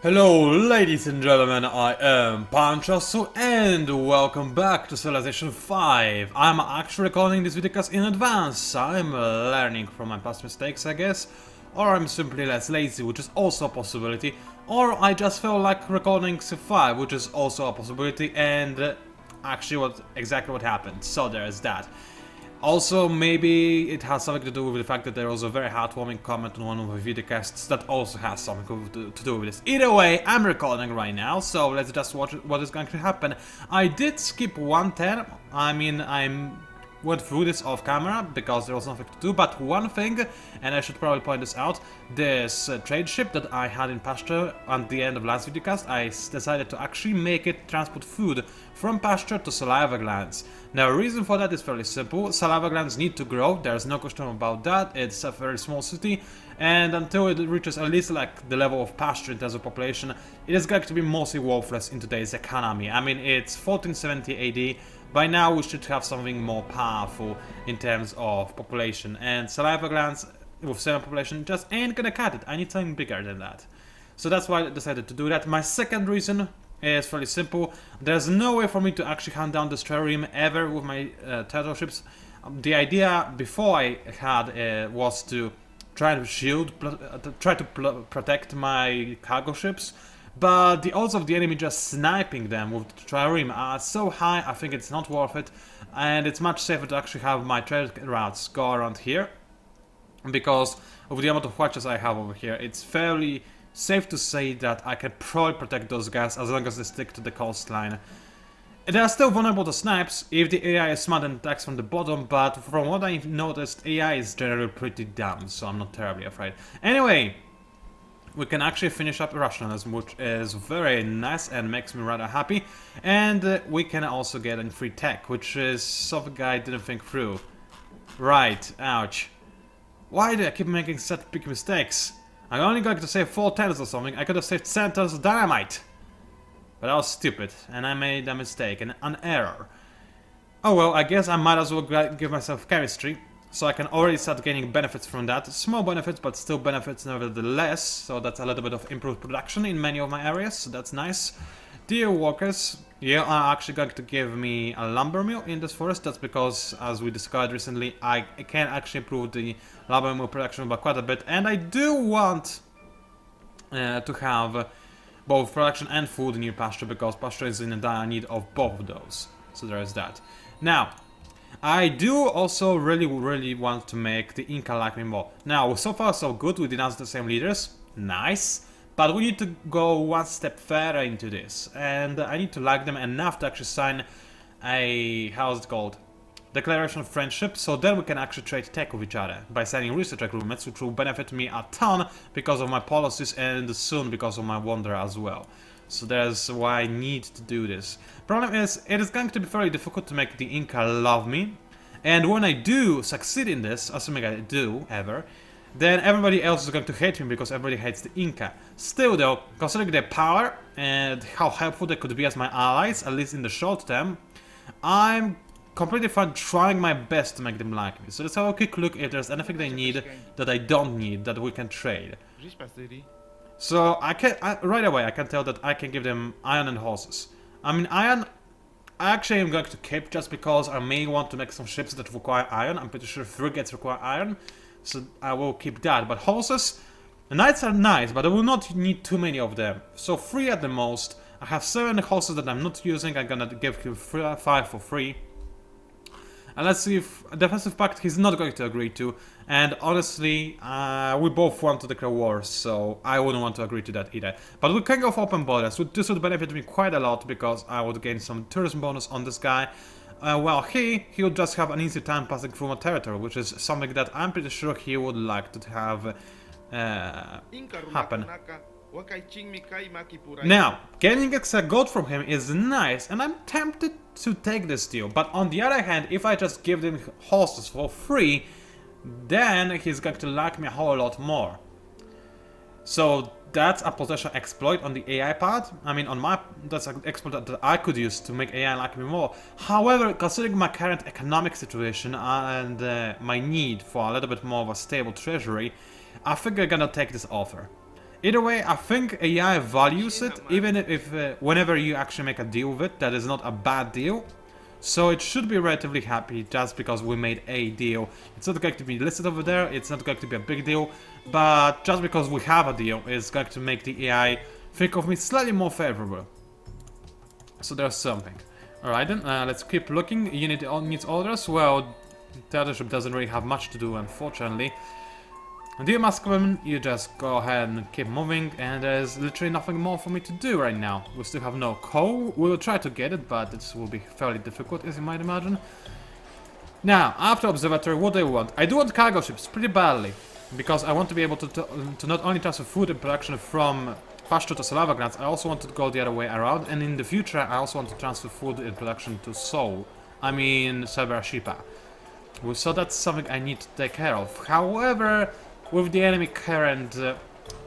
Hello ladies and gentlemen, I am PANCZASU and welcome back to Civilization 5. I'm actually recording this video in advance. I'm learning from my past mistakes, I guess. Or I'm simply less lazy, which is also a possibility. Or I just feel like recording Civ 5, which is also a possibility, and actually exactly what happened. So there's that. Also, maybe it has something to do with the fact that there was a very heartwarming comment on one of the videocasts that also has something to do with this. Either way, I'm recording right now, so let's just watch what is going to happen. I did skip 110, I went through this off camera because there was nothing to do, but one thing, and I should probably point this out, this trade ship that I had in pasture at the end of last videocast, I decided to actually make it transport food from pasture to saliva glands. Now, the reason for that is fairly simple. Saliva glands need to grow, there's no question about that. It's a very small city, and until it reaches at least like the level of pasture in terms of population, it is going to be mostly worthless in today's economy. I mean, it's 1470 AD. By now we should have something more powerful in terms of population, and saliva glands with 7 population just ain't gonna cut it. I need something bigger than that. So that's why I decided to do that. My second reason is fairly simple. There's no way for me to actually hunt down this terrarium ever with my Tattler ships. The idea before I had was to try to protect my cargo ships. But the odds of the enemy just sniping them with the trireme are so high, I think it's not worth it. And it's much safer to actually have my trade routes go around here. Because of the amount of watches I have over here, it's fairly safe to say that I can probably protect those guys as long as they stick to the coastline. They are still vulnerable to snipes if the AI is smart and attacks from the bottom, but from what I've noticed, AI is generally pretty dumb, so I'm not terribly afraid. Anyway, we can actually finish up rationalism, which is very nice and makes me rather happy. And we can also get in free tech, which is something I didn't think through. Right, ouch. Why do I keep making such big mistakes? I'm only going to save 4 tons or something. I could have saved 7 tons of dynamite. But I was stupid, and I made a mistake, an error. Oh well, I guess I might as well give myself chemistry. So I can already start gaining benefits from that. Small benefits, but still benefits nevertheless. So that's a little bit of improved production in many of my areas, so that's nice. Dear workers, you are actually going to give me a lumber mill in this forest. That's because, as we discovered recently, I can actually improve the lumber mill production by quite a bit. And I do want to have both production and food near pasture, because pasture is in a dire need of both of those. So there is that. Now, I do also really want to make the Inca like me more. Now, so far so good, we denounced the same leaders, nice, but we need to go one step further into this, and I need to like them enough to actually sign a, how's it called, declaration of friendship, so then we can actually trade tech with each other by signing research agreements, which will benefit me a ton because of my policies and soon because of my wonder as well. So that's why I need to do this. Problem is, it is going to be very difficult to make the Inca love me. And when I do succeed in this, assuming I do, ever, then everybody else is going to hate me because everybody hates the Inca. Still though, considering their power and how helpful they could be as my allies, at least in the short term, I'm completely fine trying my best to make them like me. So let's have a quick look if there's anything they need that I don't need that we can trade. So right away I can tell that I can give them iron and horses. I mean, iron, I actually am going to keep just because I may want to make some ships that require iron. I'm pretty sure frigates require iron, so I will keep that. But horses, knights are nice, but I will not need too many of them. So 3 at the most. I have 7 horses that I'm not using. I'm gonna give him 5 for free. And let's see if a defensive pact he's not going to agree to. And honestly, we both want to declare war, so I wouldn't want to agree to that either. But we can go for open borders. This would benefit me quite a lot because I would gain some tourism bonus on this guy. While he'll just have an easy time passing through my territory, which is something that I'm pretty sure he would like to have happen. Now, getting extra gold from him is nice, and I'm tempted to take this deal. But on the other hand, if I just give them horses for free, then he's going to like me a whole lot more. So that's a potential exploit on the AI part. I mean, on my, that's an exploit that I could use to make AI like me more. However, considering my current economic situation and my need for a little bit more of a stable treasury, I think I'm gonna take this offer. Either way, I think AI values it, even if whenever you actually make a deal with it, that is not a bad deal. So it should be relatively happy just because we made a deal. It's not going to be listed over there, it's not going to be a big deal, but just because we have a deal, it's going to make the AI think of me slightly more favorable. So there's something. Alright then, let's keep looking. Unit needs orders. Well, Tattler Ship doesn't really have much to do, unfortunately. Dear Masculine, you just go ahead and keep moving, and there's literally nothing more for me to do right now. We still have no coal. We will try to get it, but it will be fairly difficult, as you might imagine. Now, after Observatory, what do I want? I do want cargo ships pretty badly, because I want to be able to not only transfer food and production from Pashto to Salava Glands, I also want to go the other way around, and in the future I also want to transfer food and production to Seoul. I mean, Severa Shipa. So that's something I need to take care of. However, with the enemy current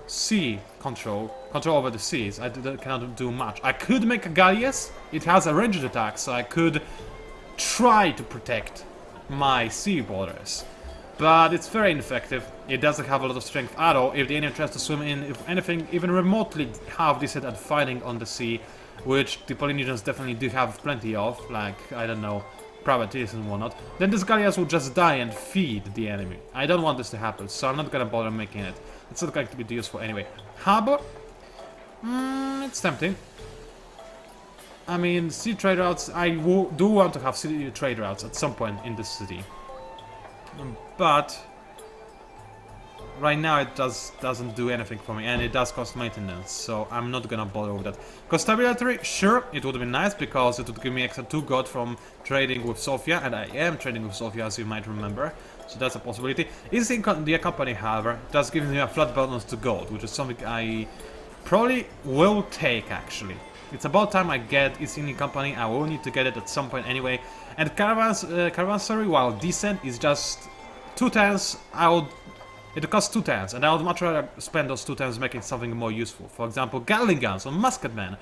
sea control over the seas, I cannot do much. I could make a Gallias, it has a ranged attack, so I could try to protect my sea borders. But it's very ineffective, it doesn't have a lot of strength at all. If the enemy tries to swim in, if anything, even remotely have decent at fighting on the sea, which the Polynesians definitely do have plenty of, like, I don't know, privateers and whatnot, then this Gallias will just die and feed the enemy. I don't want this to happen, so I'm not gonna bother making it. It's not going to be useful anyway. Harbor? It's tempting. I mean, sea trade routes, I do want to have sea trade routes at some point in this city. But right now it doesn't do anything for me, and it does cost maintenance, so I'm not gonna bother with that. Constabulary, sure, it would be nice because it would give me extra 2 gold from trading with Sofia, and I am trading with Sofia, as you might remember, so that's a possibility. East India Company, however, does give me a flat bonus to gold, which is something I probably will take, actually. It's about time I get East India Company. I will need to get it at some point anyway. And Caravanserai, while decent, is just 2 turns. It costs 2 turns, and I would much rather spend those 2 turns making something more useful. For example, Gatling guns or musketmen,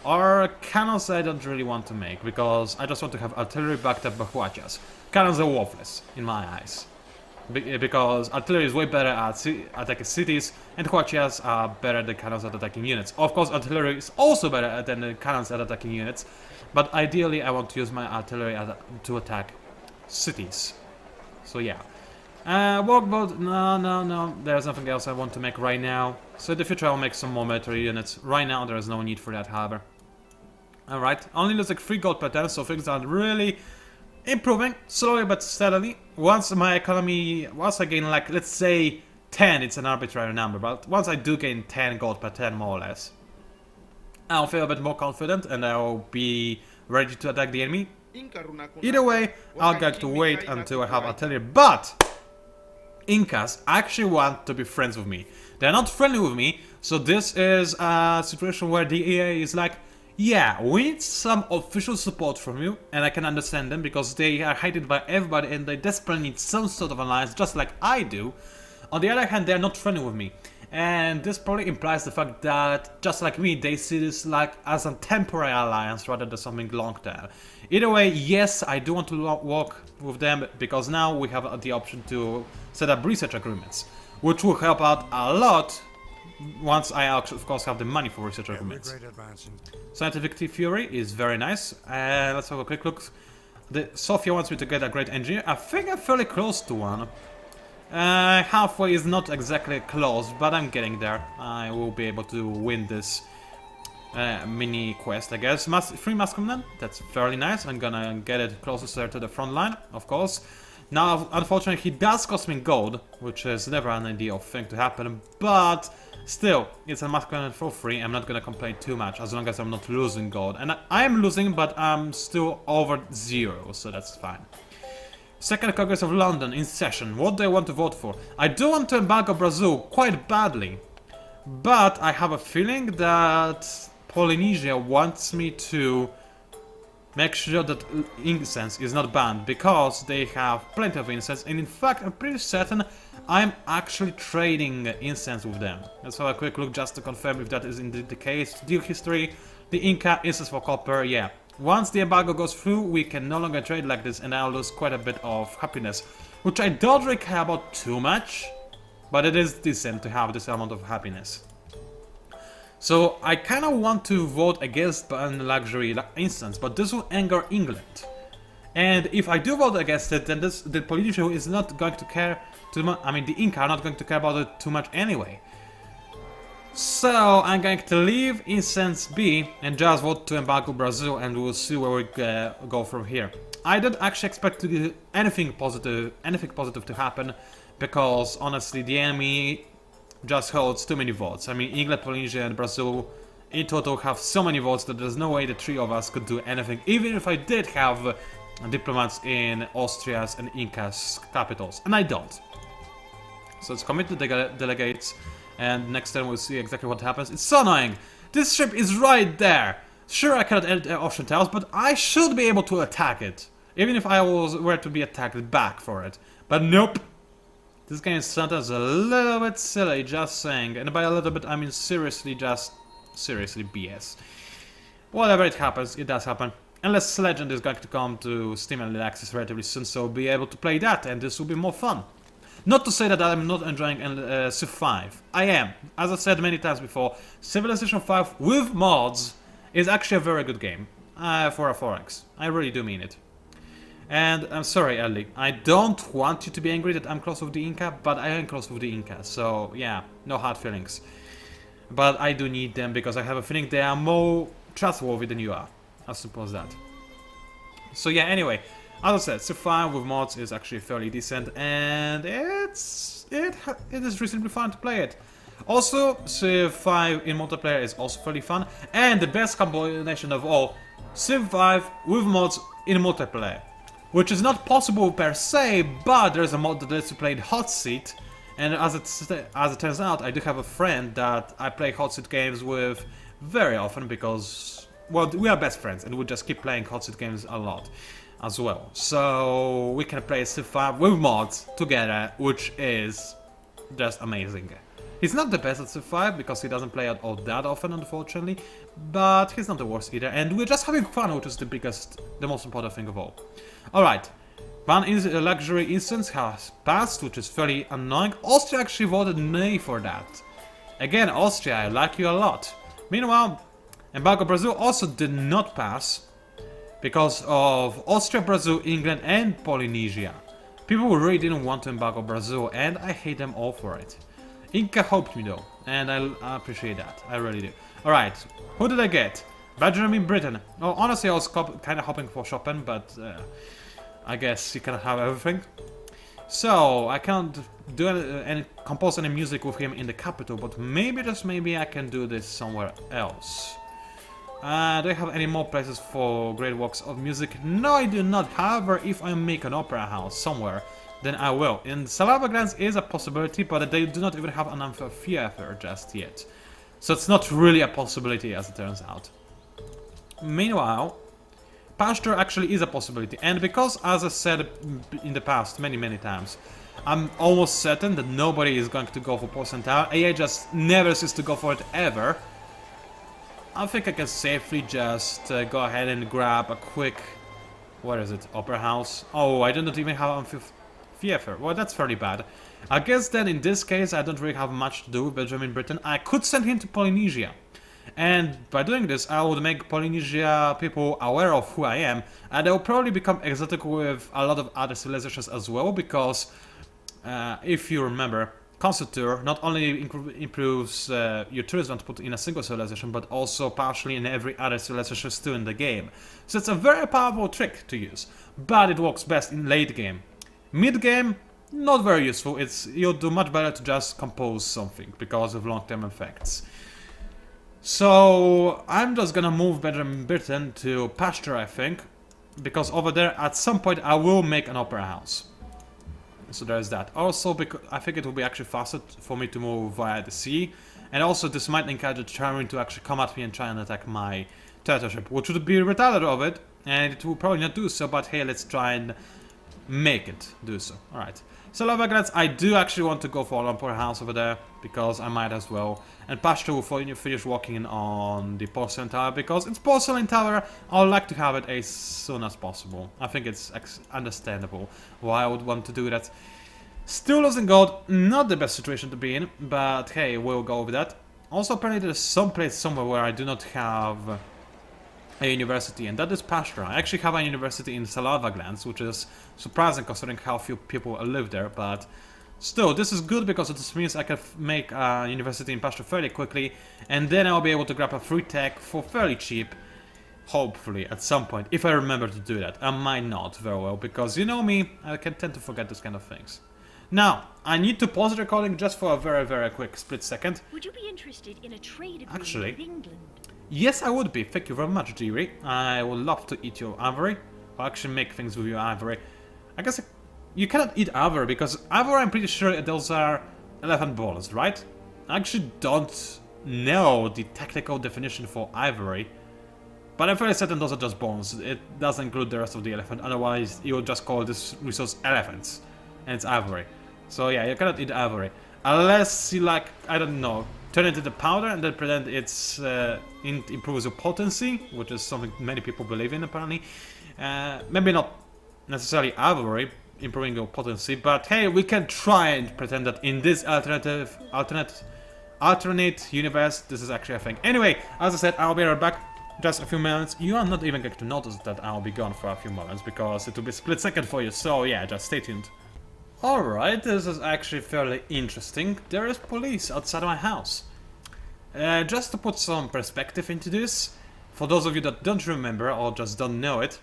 or cannons I don't really want to make, because I just want to have artillery backed up by Huachas. Cannons are worthless, in my eyes. Because artillery is way better at attacking cities, and Huachas are better than cannons at attacking units. Of course, artillery is also better than the cannons at attacking units, but ideally I want to use my artillery to attack cities. So yeah. Workboat, no, there's nothing else I want to make right now. So in the future I'll make some more military units. Right now there is no need for that, however. Alright, only lose like 3 gold per turn, so things are really improving, slowly but steadily. Once I gain, like, let's say 10, it's an arbitrary number, but once I do gain 10 gold per turn, more or less, I'll feel a bit more confident and I'll be ready to attack the enemy. Either way, I'll get to wait until I have artillery, but Incas actually want to be friends with me. They're not friendly with me, so this is a situation where the EA is like, yeah, we need some official support from you, and I can understand them because they are hated by everybody and they desperately need some sort of alliance, just like I do. On the other hand, they're not friendly with me, and this probably implies the fact that, just like me, they see this like as a temporary alliance rather than something long-term. Either way, yes, I do want to work with them because now we have the option to set up research agreements, which will help out a lot once I, of course, have the money for research agreements. Scientific Fury is very nice. Let's have a quick look. Sofia wants me to get a great engineer. I think I'm fairly close to one. Halfway is not exactly close, but I'm getting there. I will be able to win this mini quest, I guess. Free Masculine, that's fairly nice. I'm gonna get it closer to the front line, of course. Now, unfortunately, he does cost me gold, which is never an ideal thing to happen, but still, it's a Masculine for free. I'm not gonna complain too much, as long as I'm not losing gold. And I am losing, but I'm still over 0, so that's fine. Second Congress of London in session. What do I want to vote for? I do want to embargo Brazil quite badly, but I have a feeling that Polynesia wants me to make sure that incense is not banned, because they have plenty of incense, and in fact I'm pretty certain I'm actually trading incense with them. Let's have a quick look just to confirm if that is indeed the case. Deal history, the Inca, incense for copper, yeah. Once the embargo goes through, we can no longer trade like this, and I'll lose quite a bit of happiness, which I don't really care about too much, but it is decent to have this amount of happiness. So I kind of want to vote against ban luxury instance, but this will anger England. And if I do vote against it, then the Polynesia is not going to care too much. I mean, the Inca are not going to care about it too much anyway. So I'm going to leave instance B and just vote to embargo Brazil, and we'll see where we go from here. I didn't actually expect to do anything positive to happen, because honestly, the enemy just holds too many votes. I mean, England, Polynesia, and Brazil in total have so many votes that there's no way the three of us could do anything, even if I did have diplomats in Austria's and Inca's capitals, and I don't. So it's committed delegates, and next time we'll see exactly what happens. It's so annoying! This ship is right there! Sure, I cannot enter Ocean Towers, but I should be able to attack it, even if I were to be attacked back for it. But nope! This game is sometimes a little bit silly, just saying, and by a little bit I mean seriously BS. Whatever it happens, it does happen. Unless Legend is going to come to Steam and Access relatively soon, so I'll be able to play that, and this will be more fun. Not to say that I'm not enjoying Civ 5. I am. As I said many times before, Civilization 5 with mods is actually a very good game for a 4X. I really do mean it. And I'm sorry, Ellie, I don't want you to be angry that I'm close with the Inca, but I am close with the Inca, so yeah, no hard feelings. But I do need them because I have a feeling they are more trustworthy than you are. As simple as that. So yeah, anyway, as I said, Civ 5 with mods is actually fairly decent, and it is reasonably fun to play it. Also, Civ 5 in multiplayer is also fairly fun, and the best combination of all, Civ 5 with mods in multiplayer. Which is not possible per se, but there's a mod that lets you play Hot Seat, and as it turns out, I do have a friend that I play Hot Seat games with very often because, well, we are best friends and we just keep playing Hot Seat games a lot as well. So we can play Civ 5 with mods together, which is just amazing. He's not the best at Civ 5 because he doesn't play it all that often, unfortunately, but he's not the worst either, and we're just having fun, which is the most important thing of all. Alright, one luxury instance has passed, which is fairly annoying. Austria actually voted nay for that. Again, Austria, I like you a lot. Meanwhile, embargo Brazil also did not pass because of Austria, Brazil, England, and Polynesia. People really didn't want to embargo Brazil, and I hate them all for it. Inca helped me though, and I appreciate that, I really do. Alright, who did I get? Benjamin Britain. Oh, honestly, I was kind of hoping for Chopin, but I guess you cannot have everything. So, I can't do any compose any music with him in the capital, but maybe, just maybe, I can do this somewhere else. Do I have any more places for great works of music? No, I do not. However, if I make an opera house somewhere, then I will. And Salava Grants is a possibility, but they do not even have an amphitheater just yet. So it's not really a possibility, as it turns out. Meanwhile, pasture actually is a possibility, and because, as I said in the past many times, I'm almost certain that nobody is going to go for percentile. AI just never seems to go for it ever. I think I can safely just go ahead and grab a quick, what is it, opera house? Oh, I don't even have amphitheater. Well, that's fairly bad. I guess then in this case I don't really have much to do with Benjamin Britain. I could send him to Polynesia. And by doing this, I would make Polynesia people aware of who I am, and they will probably become exotic with a lot of other civilizations as well, because if you remember, Constitutor not only improves your tourism output in a single civilization, but also partially in every other civilization too in the game. So it's a very powerful trick to use, but it works best in late game. Mid game, not very useful. You'll do much better to just compose something because of long-term effects. So I'm just gonna move Benjamin Britain to pasture, I think, because over there at some point I will make an opera house. So there's that. Also, because I think it will be actually faster for me to move via the sea, and also this might encourage the Charming to actually come at me and try and attack my Tattler ship, which would be retarded of it, and it will probably not do so, but hey, let's try and make it do so. Alright. So Lavagrats, I do actually want to go for an opera house over there, because I might as well. And Pasture will finish working on the porcelain tower, because it's porcelain tower, I would like to have it as soon as possible. I think it's understandable why I would want to do that. Still losing gold, not the best situation to be in, but hey, we'll go with that. Also, apparently there's some place somewhere where I do not have a university, and that is Pastra. I actually have a university in Salava Glens, which is surprising considering how few people live there, but still, this is good because this means I can make a university in Pastra fairly quickly, and then I'll be able to grab a free tech for fairly cheap, hopefully, at some point, if I remember to do that. I might not very well, because you know me, I can tend to forget those kind of things. Now, I need to pause the recording just for a very quick split second. Would you be interested in a trade agreement Actually, with England? Yes, I would be. Thank you very much, Ivory. I would love to eat your ivory. Or actually make things with your ivory. I guess you cannot eat ivory, because ivory, I'm pretty sure those are elephant bones, right? I actually don't know the technical definition for ivory. But I'm fairly certain those are just bones. It doesn't include the rest of the elephant, otherwise you would just call this resource elephants. And it's ivory. So yeah, you cannot eat ivory. Unless you like, I don't know, turn it into powder and then pretend it's improves your potency, which is something many people believe in apparently. Maybe not necessarily ivory improving your potency, but hey, we can try and pretend that in this alternate universe, this is actually a thing. Anyway, as I said, I'll be right back. Just a few moments. You are not even going to notice that I'll be gone for a few moments because it will be a split second for you. So yeah, just stay tuned. Alright, this is actually fairly interesting. There is police outside my house. Just to put some perspective into this, for those of you that don't remember or just don't know it,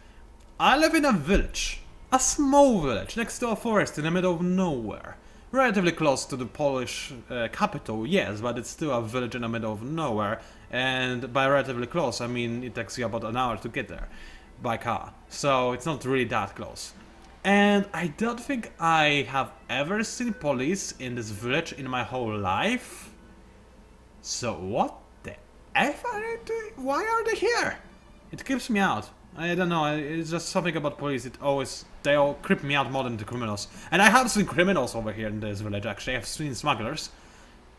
I live in a village. A small village next to a forest in the middle of nowhere. Relatively close to the Polish capital, yes, but it's still a village in the middle of nowhere. And by relatively close, I mean it takes you about an hour to get there by car. So it's not really that close. And I don't think I have ever seen police in this village in my whole life. So what the F are they doing? Why are they here? It creeps me out. I don't know, it's just something about police, they all creep me out more than the criminals. And I have seen criminals over here in this village actually, I've seen smugglers.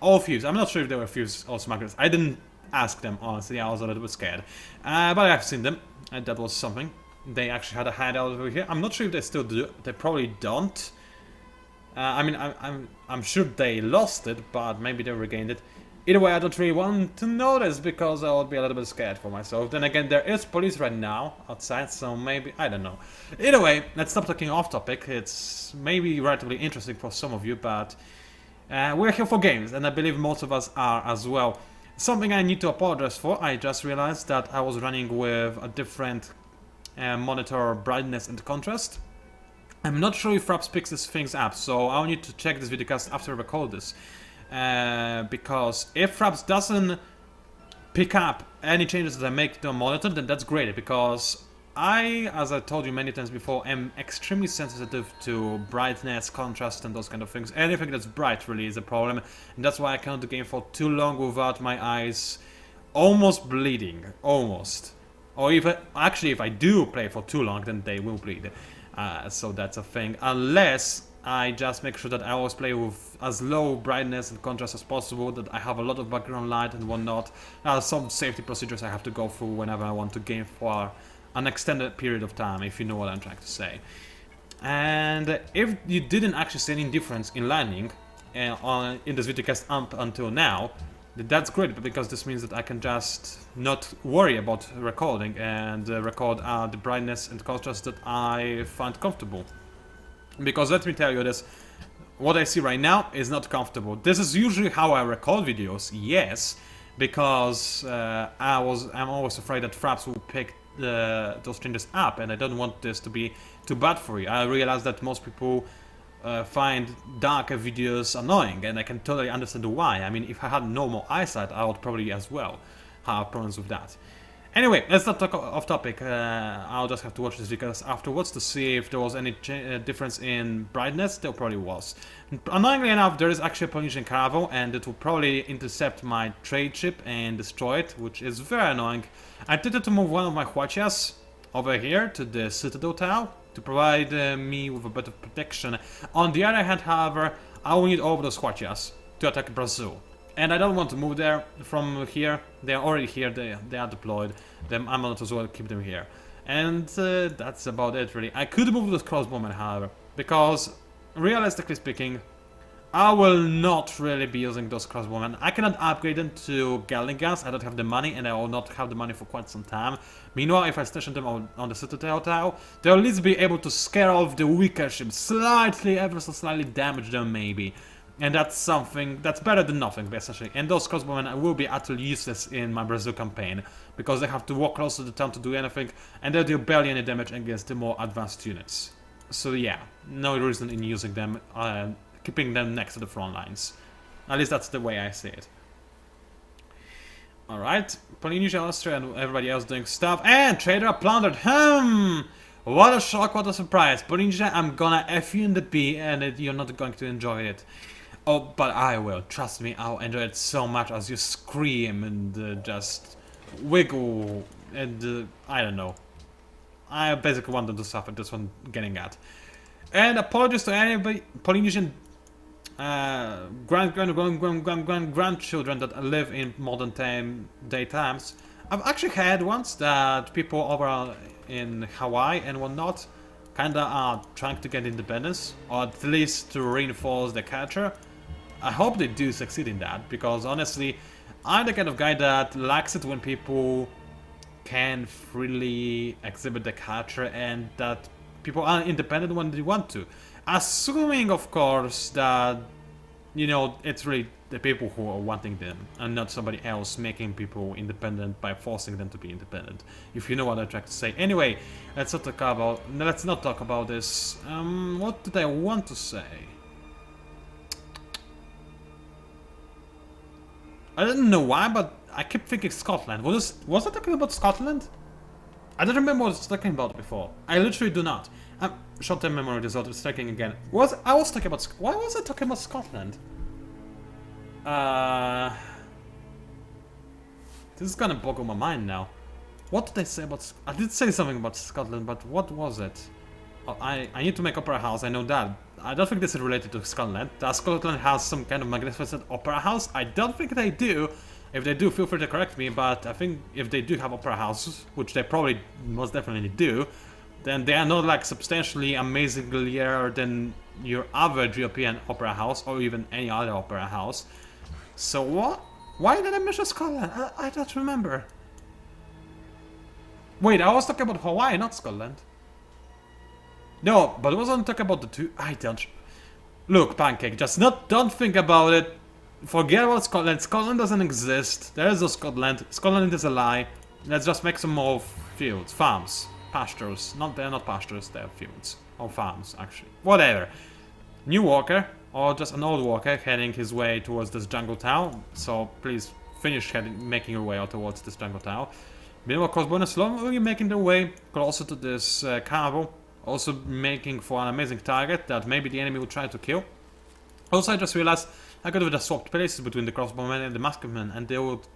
All thieves, I'm not sure if they were thieves or smugglers, I didn't ask them honestly, I was a little bit scared. But I've seen them, and that was something. They actually had a hideout over here. I'm not sure if they still do. They probably don't. I mean, I'm sure they lost it, but maybe they regained it. Either way, I don't really want to know this because I would be a little bit scared for myself. Then again, there is police right now outside, so maybe, I don't know. Either way, let's stop talking off topic. It's maybe relatively interesting for some of you, but we're here for games, and I believe most of us are as well. Something I need to apologize for. I just realized that I was running with a different monitor brightness and contrast. I'm not sure if Fraps picks these things up, so I'll need to check this videocast after I record this. Because if Fraps doesn't pick up any changes that I make to the monitor, then that's great, because I, as I told you many times before, am extremely sensitive to brightness, contrast and those kind of things. Anything that's bright really is a problem, and that's why I cannot do the game for too long without my eyes almost bleeding, almost. Or if I do play for too long, then they will bleed. So that's a thing. Unless I just make sure that I always play with as low brightness and contrast as possible, that I have a lot of background light and whatnot. Some safety procedures I have to go through whenever I want to game for an extended period of time, if you know what I'm trying to say. And if you didn't actually see any difference in lighting in this videocast up until now, that's great, because this means that I can just not worry about recording and record the brightness and contrast that I find comfortable. Because let me tell you this, what I see right now is not comfortable. This is usually how I record videos, yes, because I'm always afraid that Fraps will pick those changes up, and I don't want this to be too bad for you. I realize that most people find darker videos annoying, and I can totally understand why. I mean, if I had normal eyesight, I would probably as well have problems with that. Anyway, let's not talk off topic. I'll just have to watch this because afterwards to see if there was any difference in brightness. There probably was. Annoyingly enough, there is actually a Polynesian caravel, and it will probably intercept my trade ship and destroy it, which is very annoying. I attempted to move one of my huachas over here to the Citadel Tower to provide me with a bit of protection. On the other hand, however, I will need all of those huachas to attack Brazil. And I don't want to move there from here. They are already here, they are deployed. Then I might as well keep them here. And that's about it really. I could move those crossbowmen, however, because realistically speaking, I will not really be using those crossbowmen. I cannot upgrade them to Gatling guns, I don't have the money, and I will not have the money for quite some time. Meanwhile, if I station them on the Citadel Tower, they'll at least be able to scare off the weaker ships, slightly, ever so slightly damage them maybe. And that's something, that's better than nothing, essentially. And those crossbowmen will be utterly useless in my Brazil campaign, because they have to walk close to the town to do anything, and they'll do barely any damage against the more advanced units. So yeah, no reason in using them, keeping them next to the front lines. At least that's the way I see it. Alright, Polynesia, Austria, and everybody else doing stuff, and trader plundered. What a shock, what a surprise. Polynesia, I'm gonna F you in the B, and you're not going to enjoy it. Oh, but I will. Trust me, I'll enjoy it so much as you scream and just wiggle and I don't know. I basically want them to suffer, that's what I'm getting at. And apologies to any Polynesian grandchildren that live in modern day times. I've actually had once that people over in Hawaii and whatnot kinda are trying to get independence, or at least to reinforce their culture. I hope they do succeed in that, because honestly, I'm the kind of guy that likes it when people can freely exhibit their culture and that people are independent when they want to. Assuming, of course, that, you know, it's really the people who are wanting them and not somebody else making people independent by forcing them to be independent, if you know what I'm trying to say. Anyway, let's not talk about this. What did I want to say? I don't know why, but I kept thinking Scotland. Was I talking about Scotland? I don't remember what I was talking about before. I literally do not. Short-term memory disorder is striking again. Why was I talking about Scotland? This is gonna boggle my mind now. What did I say about... I did say something about Scotland, but what was it? Oh, I need to make opera house, I know that. I don't think this is related to Scotland. Does Scotland has some kind of magnificent opera house? I don't think they do. If they do, feel free to correct me, but I think if they do have opera houses, which they probably most definitely do, then they are not like substantially amazinglier than your average European opera house or even any other opera house. So what? Why did I mention Scotland? I don't remember. Wait, I was talking about Hawaii, not Scotland. No, but I wasn't talking about the two. I don't. Look, Pancake, just don't think about it. Forget about Scotland. Scotland doesn't exist. There is no Scotland. Scotland is a lie. Let's just make some more fields, farms, pastures. They're not pastures, they're fields. Or farms, actually. Whatever. New walker, or just an old walker heading his way towards this jungle town. So please finish making your way out towards this jungle town. Meanwhile, Crossbones slowly making their way closer to this carnival. Also making for an amazing target that maybe the enemy will try to kill. Also, I just realized I could have just swapped places between the crossbowmen and the musketmen, and they would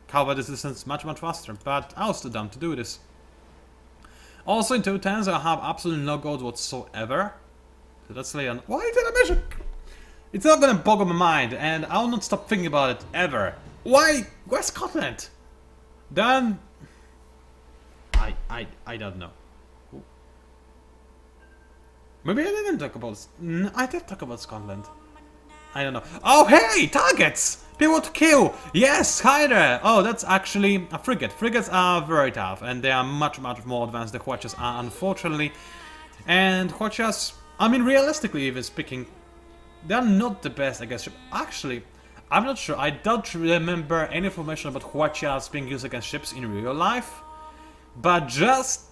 cover this distance much faster, but I was too dumb to do this. Also, in 210s I have absolutely no gold whatsoever. So that's like why did I mention? It's not gonna boggle my mind, and I'll not stop thinking about it ever. Why? Where's Scotland? Then I don't know. Maybe I didn't talk about... I did talk about Scotland. I don't know. Oh, hey! Targets! People to kill! Yes! Hi there! Oh, that's actually a frigate. Frigates are very tough, and they are much more advanced than Huachas are, unfortunately. And Huachas, I mean, realistically even speaking, they're not the best against ships. Actually, I'm not sure. I don't remember any information about Huachas being used against ships in real life. But just...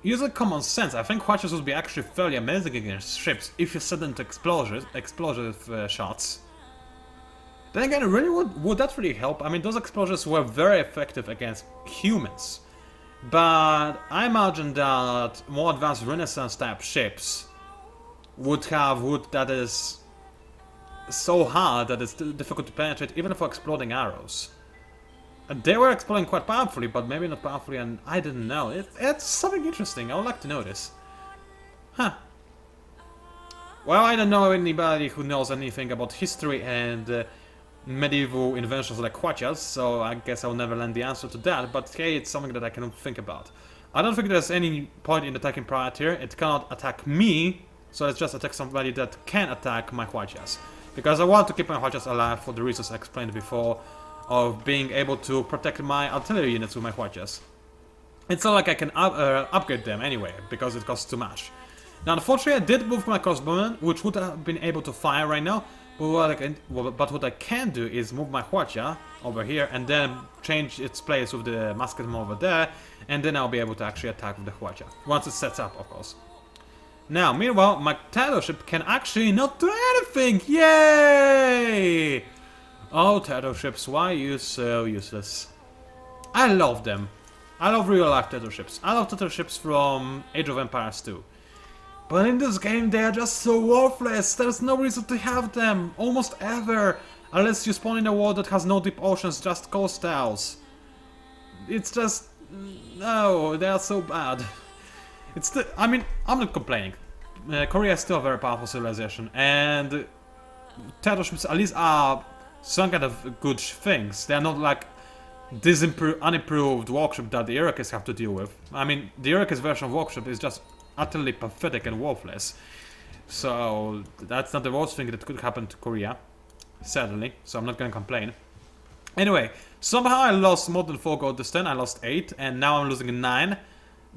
using common sense, I think Huachas would be actually fairly amazing against ships if you set them to explosive shots. Then again, really would that really help? I mean, those explosions were very effective against humans. But I imagine that more advanced Renaissance type ships would have wood that is so hard that it's difficult to penetrate even for exploding arrows. They were exploding quite powerfully, but maybe not powerfully, and I didn't know. It's something interesting, I would like to know this. Huh. Well, I don't know anybody who knows anything about history and medieval inventions like Huachas, so I guess I'll never learn the answer to that, but hey, it's something that I can think about. I don't think there's any point in attacking Prior here. It cannot attack me, so let's just attack somebody that can attack my Huachas. Because I want to keep my Huachas alive for the reasons I explained before, of being able to protect my artillery units with my Huachas. It's not like I can upgrade them anyway, because it costs too much. Now, unfortunately, I did move my crossbowman, which would have been able to fire right now, but what I can do is move my Huacha over here and then change its place with the musketman over there, and then I'll be able to actually attack with the Huacha, once it sets up, of course. Now, meanwhile, my Tattler ship can actually not do anything! Yay! Oh, Tattler ships, why are you so useless? I love them. I love real-life Tattler ships. I love Tattler ships from Age of Empires 2. But in this game, they are just so worthless. There's no reason to have them, almost ever. Unless you spawn in a world that has no deep oceans, just coastals. It's just... no, they are so bad. I mean, I'm not complaining. Korea is still a very powerful civilization, and Tattler ships at least are some kind of good things. They are not like this unimproved warship that the Iraqis have to deal with. I mean, the Iraqis version of warship is just utterly pathetic and worthless. So that's not the worst thing that could happen to Korea, sadly. So I'm not gonna complain. Anyway, somehow I lost more than 4 gold this turn. I lost 8, and now I'm losing 9.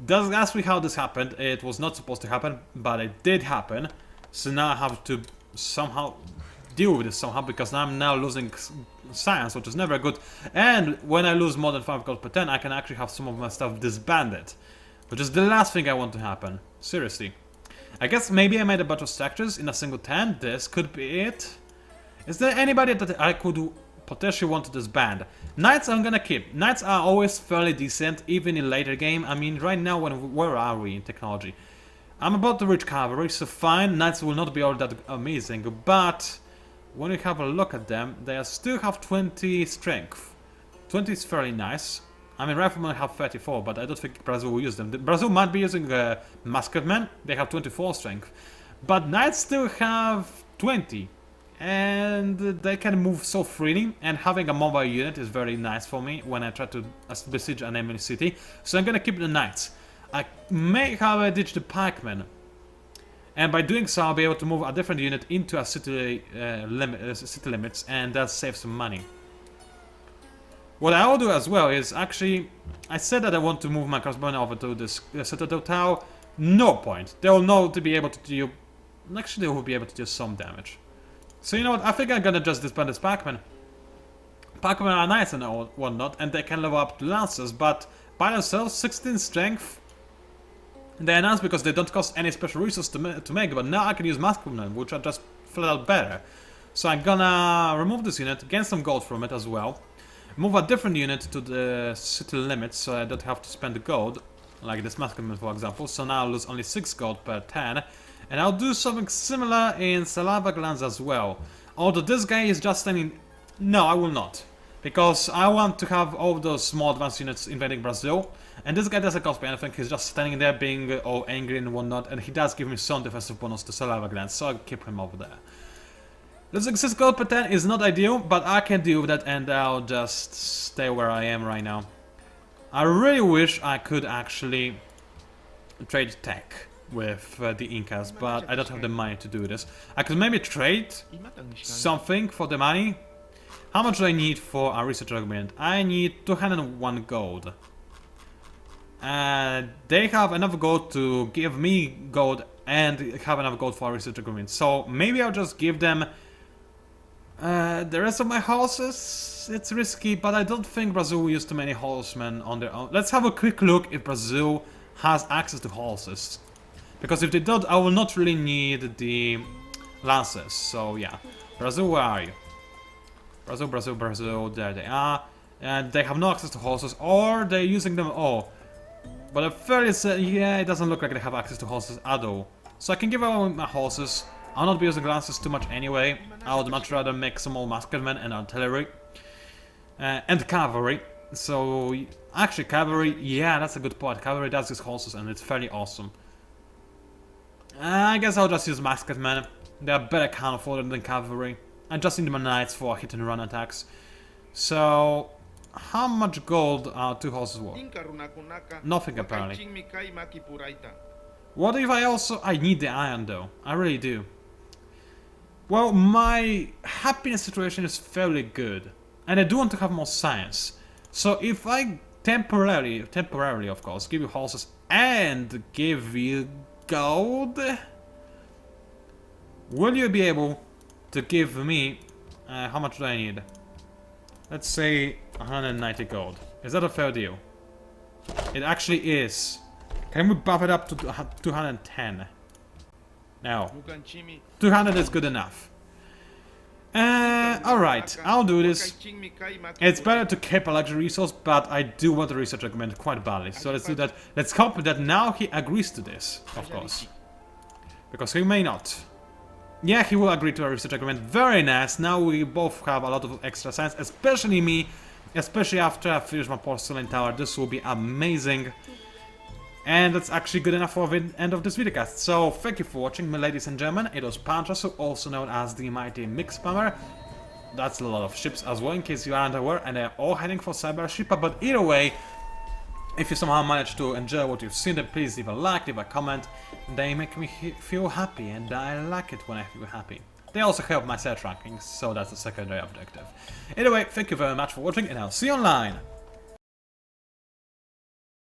Doesn't ask me how this happened. It was not supposed to happen, but it did happen. So now I have to somehow deal with this somehow, because I'm now losing science, which is never good. And when I lose more than 5 gold per turn, I can actually have some of my stuff disbanded, which is the last thing I want to happen. Seriously. I guess maybe I made a bunch of structures in a single turn. This could be it. Is there anybody that I could potentially want to disband? Knights I'm gonna keep. Knights are always fairly decent, even in later game. I mean, right now, where are we in technology? I'm about to reach cavalry, so fine. Knights will not be all that amazing, but when you have a look at them, they still have 20 strength. 20 is fairly nice. I mean, riflemen have 34, but I don't think Brazil will use them. Brazil might be using musketmen. They have 24 strength, but knights still have 20. And they can move so freely, and having a mobile unit is very nice for me when I try to besiege an enemy city. So I'm gonna keep the knights. I may, however, ditch the pikemen, and by doing so I'll be able to move a different unit into a city, city limits, and that saves some money. What I will do as well is actually, I said that I want to move my crossbowmen over to this citadel tower. No point. They will know to be able to do. Actually, they will be able to do some damage. So you know what, I think I'm gonna just disband this pikemen. Pikemen are nice and whatnot, and they can level up to lancers, but by themselves, 16 strength. They are nice because they don't cost any special resources to make, but now I can use musketmen, which are just flat out better. So I'm gonna remove this unit, gain some gold from it as well. Move a different unit to the city limits, so I don't have to spend the gold, like this musketman for example. So now I'll lose only 6 gold per 10. And I'll do something similar in Saliva Glands as well. Although this guy is just standing... No, I will not. Because I want to have all those small advanced units invading Brazil. And this guy doesn't cost me anything, he's just standing there being all angry and whatnot. And he does give me some defensive bonus to Saliva Glands, so I'll keep him over there. Losing 6 gold per 10 is not ideal, but I can deal with that, and I'll just stay where I am right now. I really wish I could actually trade tech with the Incas, but I don't have the money to do this. I could maybe trade something for the money. How much do I need for a research agreement? I need 201 gold. They have enough gold to give me gold and have enough gold for a research agreement. So maybe I'll just give them the rest of my horses. It's risky, but I don't think Brazil will use too many horsemen on their own. Let's have a quick look if Brazil has access to horses. Because if they don't, I will not really need the lances. So yeah. Brazil, where are you? Brazil, Brazil, Brazil, there they are. And they have no access to horses, or they're using them all. But I'm fairly certain, yeah, it doesn't look like they have access to horses at all. So I can give away my horses. I'll not be using lances too much anyway. I would much rather make some more musketmen and artillery. And cavalry. So, actually cavalry, yeah, that's a good point. Cavalry does use horses and it's fairly awesome. I guess I'll just use musketmen. They are better cannon fodder than cavalry. I just need my knights for hit and run attacks. So, how much gold are 2 horses worth? Nothing apparently. What if I also... I need the iron though. I really do. Well, my happiness situation is fairly good. And I do want to have more science. So if I temporarily of course, give you horses and give you gold, will you be able to give me, how much do I need? Let's say 190 gold. Is that a fair deal? It actually is. Can we buff it up to 210? No. 200 is good enough. Alright, I'll do this. It's better to keep a luxury resource, but I do want a research argument quite badly. So let's do that. Let's hope that now he agrees to this, of course. Because he may not. Yeah, he will agree to a research agreement. Very nice. Now we both have a lot of extra science, especially me. Especially after I finish my porcelain tower. This will be amazing. And that's actually good enough for the end of this videocast. So, thank you for watching, my ladies and gentlemen. It was PANCZASU, also known as the Mighty Mix Spammer. That's a lot of ships as well, in case you aren't aware, and they're all heading for Cyber Shippa. But either way, if you somehow managed to enjoy what you've seen, then please leave a like, leave a comment. They make me feel happy, and I like it when I feel happy. They also help my set rankings, so that's a secondary objective. Anyway, thank you very much for watching, and I'll see you online!